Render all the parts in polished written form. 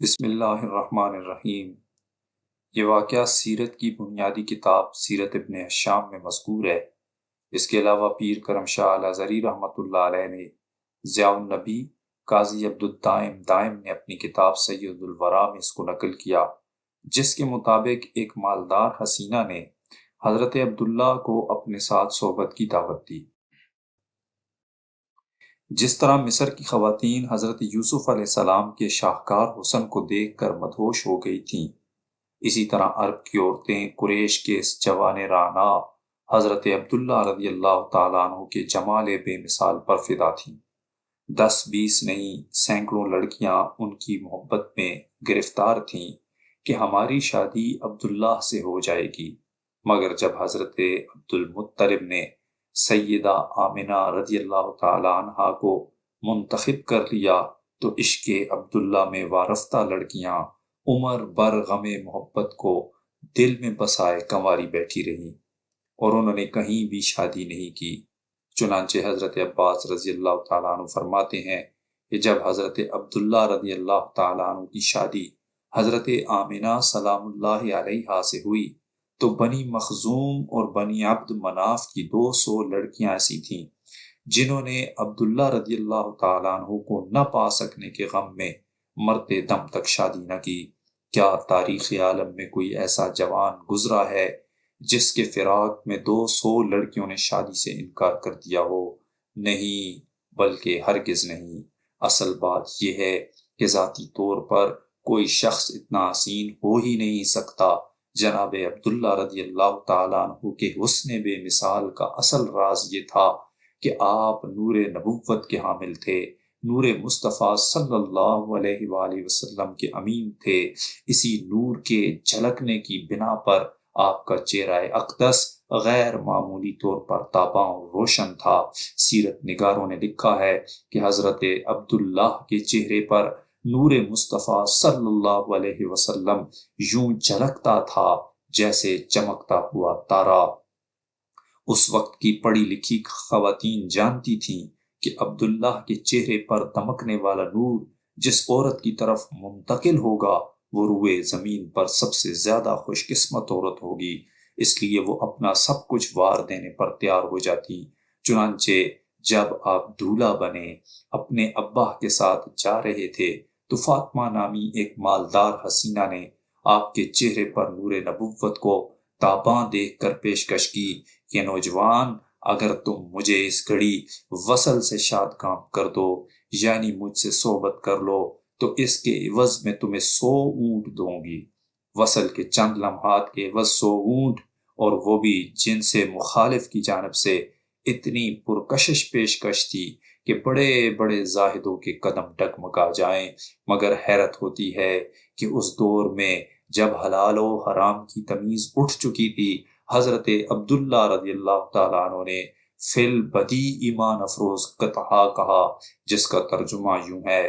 بسم اللہ الرحمن الرحیم۔ یہ واقعہ سیرت کی بنیادی کتاب سیرت ابن ہشام میں مذکور ہے۔ اس کے علاوہ پیر کرم شاہ الازہری رحمۃ اللہ علیہ نے ضیاء النبی قاضی عبدالدائم دائم نے اپنی کتاب سید الورا میں اس کو نقل کیا، جس کے مطابق ایک مالدار حسینہ نے حضرت عبداللہ کو اپنے ساتھ صحبت کی دعوت دی۔ جس طرح مصر کی خواتین حضرت یوسف علیہ السلام کے شاہکار حسن کو دیکھ کر مدہوش ہو گئی تھیں، اسی طرح عرب کی عورتیں قریش کے اس جوان رانا حضرت عبداللہ رضی اللہ تعالیٰ عنہ کے جمال بے مثال پر فدا تھیں۔ 10-20 نہیں، سینکڑوں لڑکیاں ان کی محبت میں گرفتار تھیں کہ ہماری شادی عبداللہ سے ہو جائے گی، مگر جب حضرت عبد المطلب نے سیدہ آمنہ رضی اللہ تعالیٰ عنہا کو منتخب کر لیا تو عشق عبداللہ میں وارفتہ لڑکیاں عمر بر غم محبت کو دل میں بسائے کنواری بیٹھی رہیں اور انہوں نے کہیں بھی شادی نہیں کی۔ چنانچہ حضرت عباس رضی اللہ تعالیٰ عنہ فرماتے ہیں کہ جب حضرت عبداللہ رضی اللہ تعالیٰ عنہ کی شادی حضرت آمنہ سلام اللہ علیہا سے ہوئی تو بنی مخزوم اور بنی عبد مناف کی 200 لڑکیاں ایسی تھیں جنہوں نے عبداللہ رضی اللہ تعالیٰ عنہ کو نہ پا سکنے کے غم میں مرتے دم تک شادی نہ کی۔ کیا تاریخ عالم میں کوئی ایسا جوان گزرا ہے جس کے فراق میں 200 لڑکیوں نے شادی سے انکار کر دیا ہو؟ نہیں، بلکہ ہرگز نہیں۔ اصل بات یہ ہے کہ ذاتی طور پر کوئی شخص اتنا حسین ہو ہی نہیں سکتا۔ جناب عبداللہ رضی اللہ تعالیٰ عنہ کے حسن بے مثال کا اصل راز یہ تھا کہ آپ نور نبوت کے حامل تھے، نور مصطفیٰ صلی اللہ علیہ وآلہ وسلم کے امین تھے۔ اسی نور کے جھلکنے کی بنا پر آپ کا چہرہ اقدس غیر معمولی طور پر تاباں اور روشن تھا۔ سیرت نگاروں نے لکھا ہے کہ حضرت عبداللہ کے چہرے پر نور مصطفیٰ صلی اللہ علیہ وسلم یوں جھلکتا تھا جیسے چمکتا ہوا تارا۔ اس وقت کی پڑھی لکھی خواتین جانتی تھیں کہ عبداللہ کے چہرے پر دمکنے والا نور جس عورت کی طرف منتقل ہوگا وہ روئے زمین پر سب سے زیادہ خوش قسمت عورت ہوگی، اس لیے وہ اپنا سب کچھ وار دینے پر تیار ہو جاتی۔ چنانچہ جب آپ دولہا بنے اپنے ابا کے ساتھ جا رہے تھے تو فاطمہ نامی ایک مالدار حسینہ نے آپ کے چہرے پر نور نبوت کو تاباں دیکھ کر پیشکش کی کہ نوجوان، اگر تم مجھے اس گھڑی وصل سے شاد کام کر دو، یعنی مجھ سے صحبت کر لو، تو اس کے عوض میں تمہیں 100 اونٹ دوں گی۔ وصل کے چند لمحات کے عوض 100 اونٹ، اور وہ بھی جن سے مخالف کی جانب سے اتنی پرکشش پیشکش تھی کہ بڑے بڑے زاہدوں کے قدم ڈگمگا جائیں۔ مگر حیرت ہوتی ہے کہ اس دور میں جب حلال و حرام کی تمیز اٹھ چکی تھی، حضرت عبداللہ رضی اللہ تعالیٰ عنہ نے فی البدی ایمان افروز قطعہ کہا، جس کا ترجمہ یوں ہے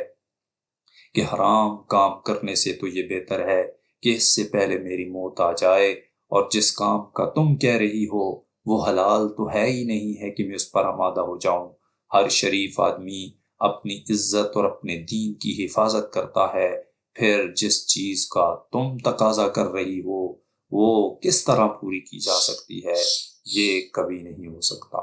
کہ حرام کام کرنے سے تو یہ بہتر ہے کہ اس سے پہلے میری موت آ جائے، اور جس کام کا تم کہہ رہی ہو وہ حلال تو ہے ہی نہیں ہے کہ میں اس پر آمادہ ہو جاؤں۔ ہر شریف آدمی اپنی عزت اور اپنے دین کی حفاظت کرتا ہے، پھر جس چیز کا تم تقاضا کر رہی ہو وہ کس طرح پوری کی جا سکتی ہے؟ یہ کبھی نہیں ہو سکتا۔